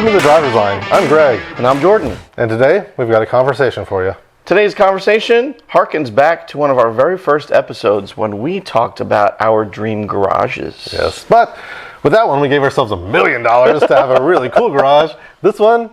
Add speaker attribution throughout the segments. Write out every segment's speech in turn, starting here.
Speaker 1: Welcome to the Driver's Line. I'm Greg.
Speaker 2: And I'm Jordan.
Speaker 1: And today, we've got a conversation for you.
Speaker 2: Today's conversation harkens back to one of our very first episodes when we talked about our dream garages.
Speaker 1: Yes, but with that one, we gave ourselves $1 million to have a really cool garage. This one,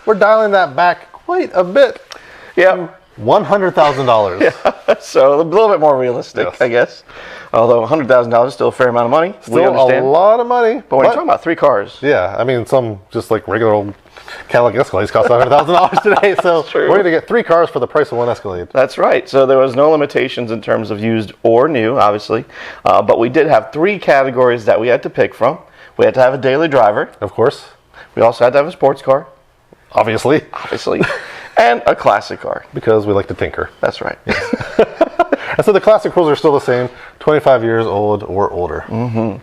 Speaker 1: we're dialing that back quite a bit.
Speaker 2: Yeah.
Speaker 1: $100,000.
Speaker 2: Yeah. So a little bit more realistic,
Speaker 1: Yes.
Speaker 2: I guess. Although $100,000 is still a fair amount of money.
Speaker 1: Still
Speaker 2: we understand.
Speaker 1: a lot of money.
Speaker 2: But when you're talking about 3 cars.
Speaker 1: Yeah, I mean, some just like regular old Cadillac Escalades cost $100,000 today. So we're going to get 3 cars for the price of one Escalade.
Speaker 2: That's right. So there was no limitations in terms of used or new, obviously. But we did have 3 categories that we had to pick from. We had to have a daily driver.
Speaker 1: Of course.
Speaker 2: We also had to have a sports car.
Speaker 1: Obviously.
Speaker 2: And a classic car.
Speaker 1: Because we like to tinker.
Speaker 2: That's right.
Speaker 1: And so the classic rules are still the same, 25 years old or older.
Speaker 2: Mm-hmm.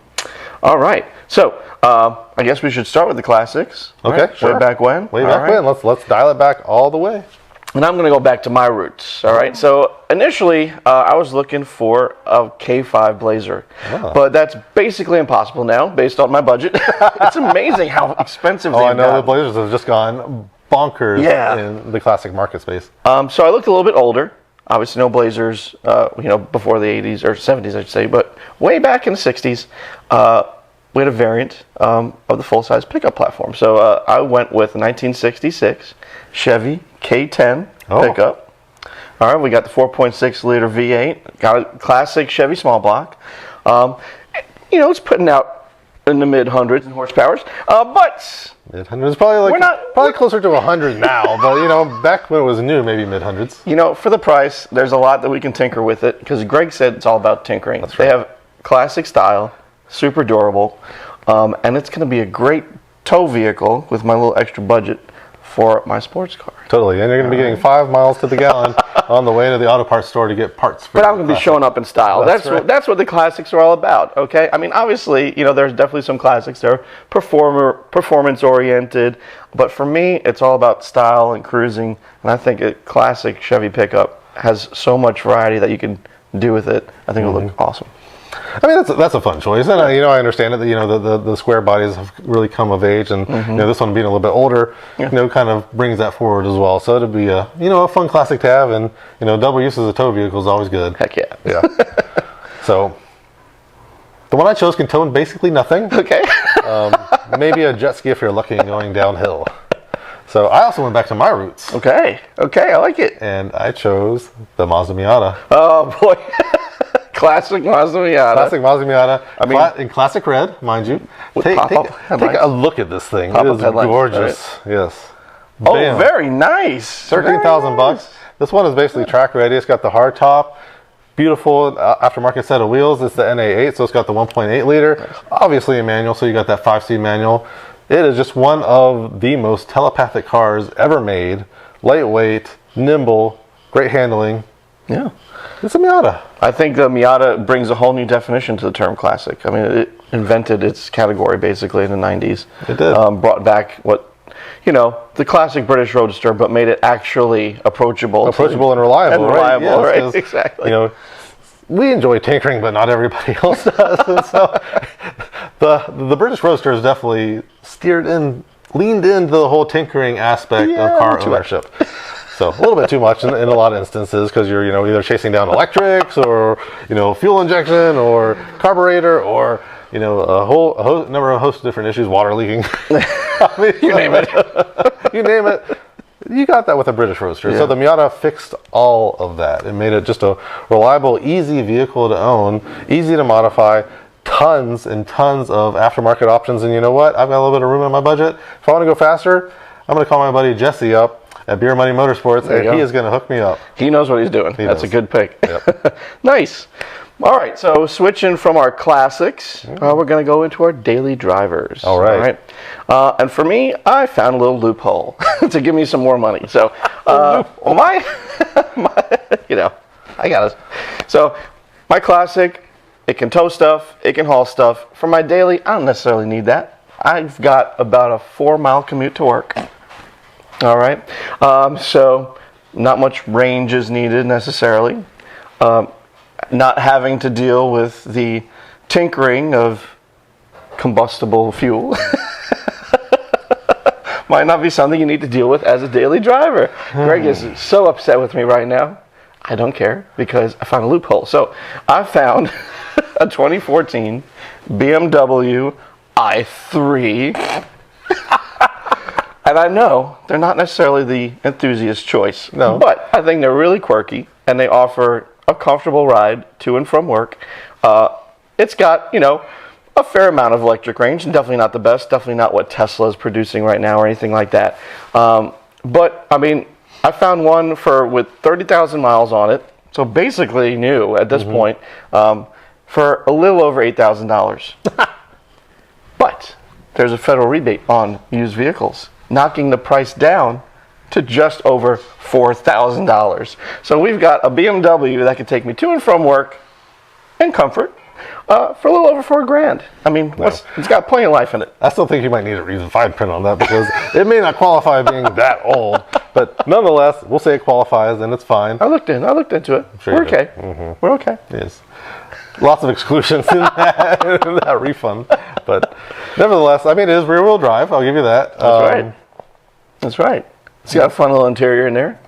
Speaker 2: All right. So I guess we should start with the classics.
Speaker 1: Okay,
Speaker 2: right?
Speaker 1: sure.
Speaker 2: Way back when.
Speaker 1: Way back when. Let's dial it back all the way.
Speaker 2: And I'm going to go back to my roots. All right. So initially, I was looking for a K5 Blazer, but that's basically impossible now based on my budget. It's amazing how expensive they've
Speaker 1: I know
Speaker 2: gotten.
Speaker 1: the Blazers have just gone bonkers in the classic market space.
Speaker 2: So I looked a little bit older. Obviously, no Blazers, before the 80s or 70s, I'd say, but way back in the 60s, we had a variant of the full-size pickup platform. So I went with a 1966 Chevy K10 pickup. All right, we got the 4.6-liter V8, got a classic Chevy small block. It's putting out in the mid-hundreds in horsepowers, but
Speaker 1: Mid-hundreds, probably closer to 100 now, but back when it was new, maybe mid-hundreds.
Speaker 2: For the price, there's a lot that we can tinker with it, because Greg said it's all about tinkering.
Speaker 1: That's right.
Speaker 2: They have classic style, super durable, and it's going to be a great tow vehicle with my little extra budget for my sports car.
Speaker 1: Totally, and you're going to be getting 5 miles to the gallon on the way to the auto parts store to get parts for
Speaker 2: But I'm going to be showing up in style. That's what the classics are all about, okay? I mean, obviously, there's definitely some classics that are performance-oriented, but for me, it's all about style and cruising, and I think a classic Chevy pickup has so much variety that you can do with it. I think it'll look awesome.
Speaker 1: I mean, that's a fun choice, and I understand it that the square bodies have really come of age, and this one being a little bit older, kind of brings that forward as well. So it'd be a fun classic to have, and double use as a tow vehicle is always good.
Speaker 2: Heck yeah.
Speaker 1: Yeah. So the one I chose can tow basically nothing.
Speaker 2: Okay.
Speaker 1: Maybe a jet ski if you're lucky and going downhill. So I also went back to my roots.
Speaker 2: Okay, I like it.
Speaker 1: And I chose the Mazda Miata.
Speaker 2: Oh boy. Classic Mazda Miata.
Speaker 1: Classic Mazda Miata. In classic red, mind you. Take a look at this thing. It is gorgeous. Right? Yes.
Speaker 2: Oh, bam. Very nice.
Speaker 1: $13,000. This one is basically track ready. It's got the hard top. Beautiful aftermarket set of wheels. It's the NA8, so it's got the 1.8 liter. Nice. Obviously a manual, so you got that 5-speed manual. It is just one of the most telepathic cars ever made. Lightweight, nimble, great handling.
Speaker 2: Yeah.
Speaker 1: It's a Miata.
Speaker 2: I think the Miata brings a whole new definition to the term classic. I mean, it invented its category basically in the 90s.
Speaker 1: It did.
Speaker 2: Brought back the classic British Roadster, but made it actually approachable.
Speaker 1: Approachable and reliable.
Speaker 2: Right?
Speaker 1: Yes,
Speaker 2: Exactly.
Speaker 1: We enjoy tinkering, but not everybody else does. And so the British Roadster is definitely leaned into the whole tinkering aspect of car ownership. So a little bit too much in a lot of instances, because you're either chasing down electrics or fuel injection or carburetor or a host of different issues, water leaking.
Speaker 2: You name it.
Speaker 1: You name it. You got that with a British Roadster. Yeah. So the Miata fixed all of that. It made it just a reliable, easy vehicle to own, easy to modify. Tons and tons of aftermarket options. And you know what? I've got a little bit of room in my budget. If I want to go faster, I'm going to call my buddy Jesse up at Beer Money Motorsports, and he is going to hook me up.
Speaker 2: He knows what he's doing. That's a good pick.
Speaker 1: Yep.
Speaker 2: Nice. All right, so switching from our classics, we're going to go into our daily drivers.
Speaker 1: All right.
Speaker 2: And for me, I found a little loophole to give me some more money. So, I got it. So, my classic, it can tow stuff, it can haul stuff. For my daily, I don't necessarily need that. I've got about a 4-mile commute to work. All right, so not much range is needed necessarily. Not having to deal with the tinkering of combustible fuel. might not be something you need to deal with as a daily driver. Greg is so upset with me right now. I don't care because I found a loophole. So I found a 2014 BMW i3. And I know they're not necessarily the enthusiast choice.
Speaker 1: No.
Speaker 2: But I think they're really quirky and they offer a comfortable ride to and from work. It's got, a fair amount of electric range, and definitely not the best, definitely not what Tesla is producing right now or anything like that. But, I mean, I found one with 30,000 miles on it, so basically new at this point, for a little over $8,000. But there's a federal rebate on used vehicles, knocking the price down to just over $4,000. So we've got a BMW that can take me to and from work in comfort for a little over $4,000. I mean, it's got plenty of life in it.
Speaker 1: I still think you might need a reason fine print on that because it may not qualify being that old, but nonetheless, we'll say it qualifies and it's fine.
Speaker 2: I looked into it.
Speaker 1: Sure
Speaker 2: We're okay. We're okay.
Speaker 1: Yes. Lots of exclusions in that refund. But nevertheless, I mean, it is rear-wheel drive. I'll give you that.
Speaker 2: That's right. That's right. It's got a fun little interior in there.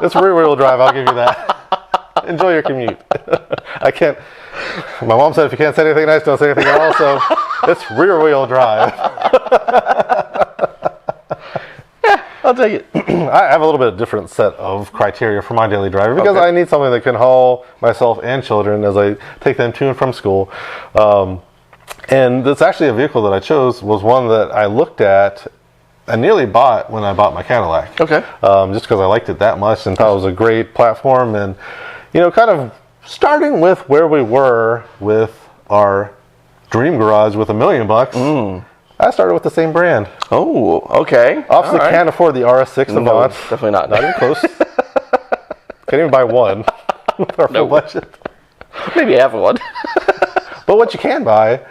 Speaker 1: It's rear-wheel drive. I'll give you that. Enjoy your commute. I can't. My mom said if you can't say anything nice, don't say anything at all. So it's rear-wheel drive.
Speaker 2: I'll take it.
Speaker 1: I have a little bit different set of criteria for my daily driver because I need something that can haul myself and children as I take them to and from school. And it's actually a vehicle that I chose was one that I looked at and nearly bought when I bought my Cadillac.
Speaker 2: Okay.
Speaker 1: Just because I liked it that much and thought it was a great platform. And, kind of starting with where we were with our dream garage with $1 million, I started with the same brand.
Speaker 2: Oh, okay.
Speaker 1: Obviously can't afford the RS6 Avant.
Speaker 2: Definitely not.
Speaker 1: Not even close. Can't even buy one for full budget.
Speaker 2: Maybe have one.
Speaker 1: But what you can buy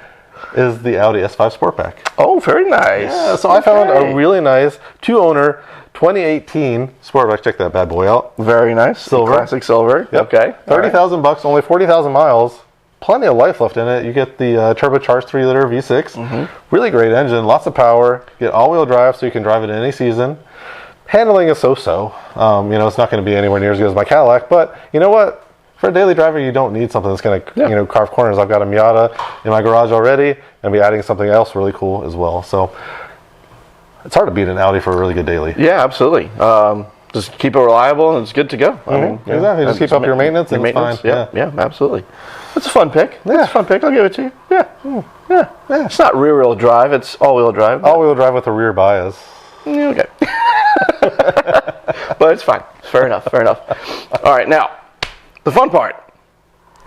Speaker 1: is the Audi S5 Sportback.
Speaker 2: Oh, very nice.
Speaker 1: Yeah, so I found a really nice 2-owner 2018 Sportback. Check that bad boy out.
Speaker 2: Very nice.
Speaker 1: Silver.
Speaker 2: Classic silver.
Speaker 1: Yep.
Speaker 2: Okay.
Speaker 1: $30,000, only 40,000 miles. Plenty of life left in it. You get the turbocharged 3-liter V6. Really great engine, lots of power. You get all-wheel drive, so you can drive it in any season. Handling is so-so. It's not going to be anywhere near as good as my Cadillac, but you know what? For a daily driver, you don't need something that's going to, carve corners. I've got a Miata in my garage already, and I'll be adding something else really cool as well. So it's hard to beat an Audi for a really good daily.
Speaker 2: Yeah, absolutely. Just keep it reliable and it's good to go. I mean,
Speaker 1: exactly. Just keep up your maintenance and it's fine.
Speaker 2: Yeah, absolutely. It's a fun pick. Yeah. It's a fun pick. I'll give it to you. Yeah. It's not rear-wheel drive. It's all-wheel drive.
Speaker 1: All-wheel drive with a rear bias.
Speaker 2: Okay. But it's fine. Fair enough. All right, now, the fun part,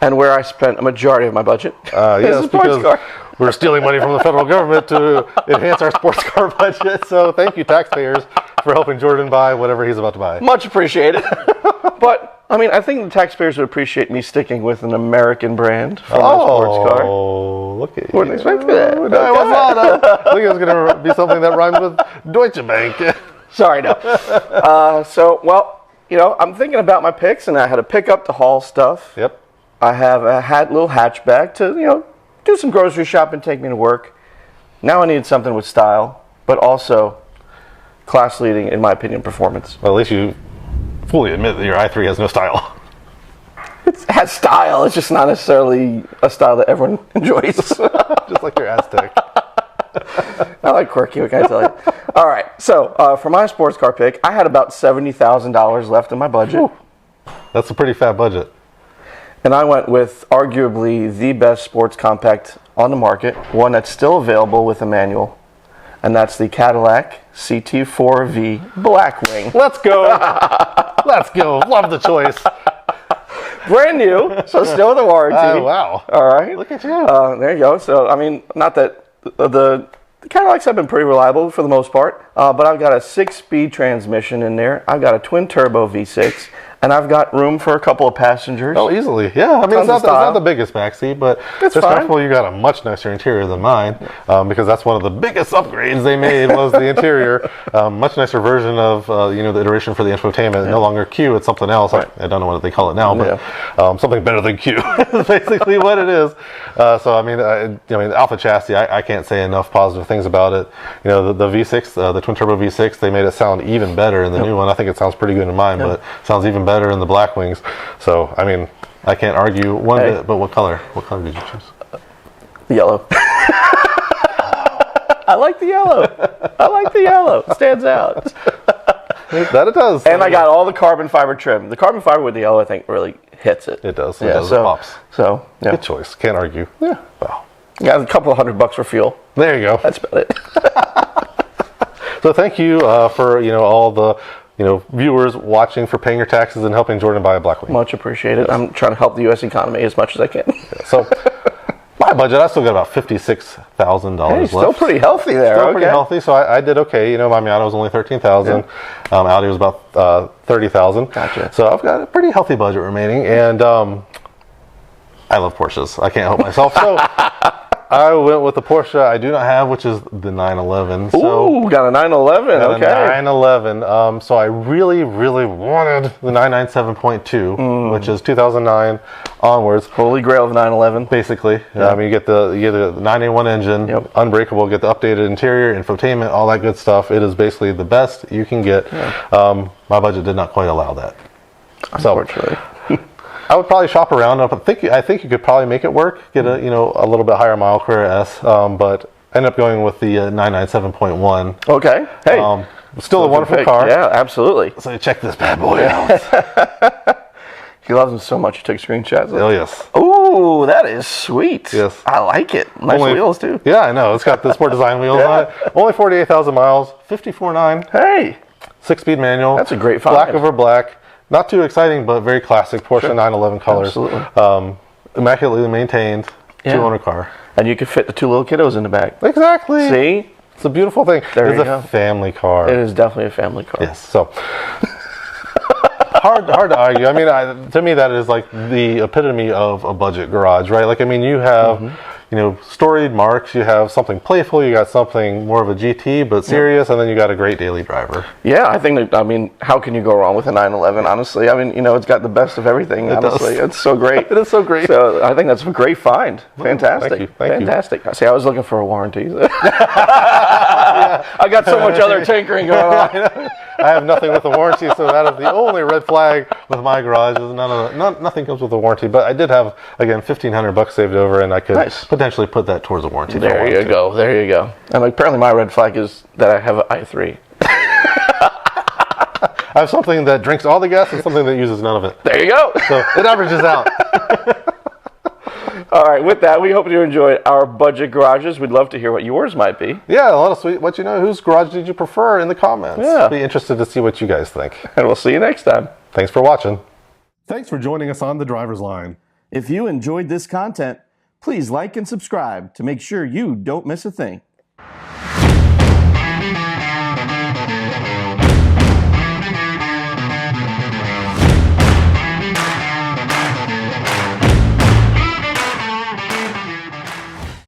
Speaker 2: and where I spent a majority of my budget, is a sports car.
Speaker 1: We're stealing money from the federal government to enhance our sports car budget. So thank you, taxpayers, for helping Jordan buy whatever he's about to buy.
Speaker 2: Much appreciated. But, I mean, I think the taxpayers would appreciate me sticking with an American brand for my sports car.
Speaker 1: Oh, look at you.
Speaker 2: Wouldn't expect that.
Speaker 1: No, I was not. I think it was going to be something that rhymed with Deutsche Bank.
Speaker 2: Sorry, no. I'm thinking about my picks, and I had a pickup to haul stuff.
Speaker 1: Yep.
Speaker 2: I have a little hatchback to, do some grocery shopping, take me to work. Now I need something with style, but also class-leading, in my opinion, performance.
Speaker 1: Well, at least you fully admit that your i3 has no style.
Speaker 2: It has style. It's just not necessarily a style that everyone enjoys.
Speaker 1: Just like your Aztec.
Speaker 2: I like quirky, what can I tell you? All right, so for my sports car pick, I had about $70,000 left in my budget.
Speaker 1: Ooh, that's a pretty fat budget.
Speaker 2: And I went with arguably the best sports compact on the market, one that's still available with a manual, and that's the Cadillac CT4V Blackwing.
Speaker 1: Let's go. Let's go. Love the choice.
Speaker 2: Brand new, so still with a warranty.
Speaker 1: Oh, wow.
Speaker 2: All right.
Speaker 1: Look at you.
Speaker 2: There you go. So, I mean, not that the Cadillacs have been pretty reliable for the most part. but I've got a 6-speed transmission in there. I've got a twin turbo V6, and I've got room for a couple of passengers.
Speaker 1: Oh, easily. Yeah, I mean, it's
Speaker 2: Tons of
Speaker 1: not
Speaker 2: style.
Speaker 1: the biggest backseat, but
Speaker 2: It's
Speaker 1: just
Speaker 2: fine.
Speaker 1: careful, you got a much nicer interior than mine, because that's one of the biggest upgrades they made was the interior. Much nicer version of, the iteration for the infotainment. No longer Q, it's something else.
Speaker 2: Right.
Speaker 1: I don't know what they call it now, but something better than Q is basically what it is. So, I mean, the Alpha chassis, I can't say enough positive things about it. You know, the V6, the twin turbo V6, they made it sound even better in the new one. I think it sounds pretty good in mine, but it sounds even better in the Blackwings. So, I mean, I can't argue one bit, but what color? What color did you choose?
Speaker 2: Yellow. I like the yellow. It stands out.
Speaker 1: That it does.
Speaker 2: And I got all the carbon fiber trim. The carbon fiber with the yellow, I think, really hits it.
Speaker 1: It does. It
Speaker 2: Yeah,
Speaker 1: does.
Speaker 2: so,
Speaker 1: It pops.
Speaker 2: So, yeah.
Speaker 1: Good choice. Can't argue.
Speaker 2: Yeah.
Speaker 1: Wow.
Speaker 2: Got a couple of $100 for fuel.
Speaker 1: There you go.
Speaker 2: That's about it.
Speaker 1: So thank you for all the viewers watching, for paying your taxes and helping Jordan buy a Blackwing.
Speaker 2: Much appreciated. I'm trying to help the U.S. economy as much as I can.
Speaker 1: So my budget, I still got about $56,000 left.
Speaker 2: Still pretty healthy there.
Speaker 1: Still pretty healthy, so I did okay. My Miata was only $13,000. Audi was about $30,000.
Speaker 2: Gotcha.
Speaker 1: So I've got a pretty healthy budget remaining, and I love Porsches. I can't help myself. So I went with the Porsche I do not have, which is the 911.
Speaker 2: Ooh, got a 911.
Speaker 1: Got
Speaker 2: Okay.
Speaker 1: a 911. So I really, really wanted the 997.2, which is 2009 onwards.
Speaker 2: Holy grail of 911.
Speaker 1: Basically, I mean, you get the 981 engine, unbreakable, get the updated interior, infotainment, all that good stuff. It is basically the best you can get. My budget did not quite allow that.
Speaker 2: Unfortunately.
Speaker 1: I would probably shop around. I think you could probably make it work. Get a a little bit higher mile Carrera S, but end up going with the 997.1.
Speaker 2: Okay. Hey.
Speaker 1: Still a wonderful car.
Speaker 2: Yeah, absolutely.
Speaker 1: So check this bad boy out.
Speaker 2: He loves him so much he took screenshots.
Speaker 1: Oh yes.
Speaker 2: Ooh, that is sweet.
Speaker 1: Yes.
Speaker 2: I like it. Nice wheels too.
Speaker 1: Yeah, I know. It's got the sport design wheels on it. Only 48,000 miles. 54.9.
Speaker 2: Hey.
Speaker 1: 6-speed manual.
Speaker 2: That's a great find.
Speaker 1: Black over black. Not too exciting, but very classic Porsche 911 colors.
Speaker 2: Absolutely.
Speaker 1: Immaculately maintained.
Speaker 2: Yeah.
Speaker 1: 2-owner car.
Speaker 2: And you could fit the 2 little kiddos in the back.
Speaker 1: Exactly.
Speaker 2: See?
Speaker 1: It's a beautiful thing.
Speaker 2: There
Speaker 1: It's
Speaker 2: you
Speaker 1: a
Speaker 2: go.
Speaker 1: family car.
Speaker 2: It is definitely a family car.
Speaker 1: Yes. So hard to argue. I mean, to me, that is like the epitome of a budget garage, right? Like, I mean, you have storied marks, you have something playful, you got something more of a GT but serious, and then you got a great daily driver.
Speaker 2: Yeah, I think that, how can you go wrong with a 911, honestly? I mean, it's got the best of everything, honestly.
Speaker 1: does.
Speaker 2: It's so great.
Speaker 1: It is so great.
Speaker 2: So I think that's a great find. Fantastic.
Speaker 1: Thank you.
Speaker 2: Fantastic. See, I was looking for a warranty. I got so much other tinkering going on.
Speaker 1: I have nothing with a warranty, so that is the only red flag with my garage. Is nothing comes with a warranty. But I did have, again, $1,500 saved over, and I could potentially put that towards a warranty.
Speaker 2: There you go. There you go. And apparently my red flag is that I have an i3.
Speaker 1: I have something that drinks all the gas and something that uses none of it.
Speaker 2: There you go.
Speaker 1: So it averages out.
Speaker 2: All right, with that, we hope you enjoyed our budget garages. We'd love to hear what yours might be.
Speaker 1: Yeah, let us what you know. Whose garage did you prefer in the comments?
Speaker 2: Yeah.
Speaker 1: Be interested to see what you guys think.
Speaker 2: And we'll see you next time.
Speaker 1: Thanks for watching. Thanks for joining us on The Driver's Line.
Speaker 2: If you enjoyed this content, please like and subscribe to make sure you don't miss a thing.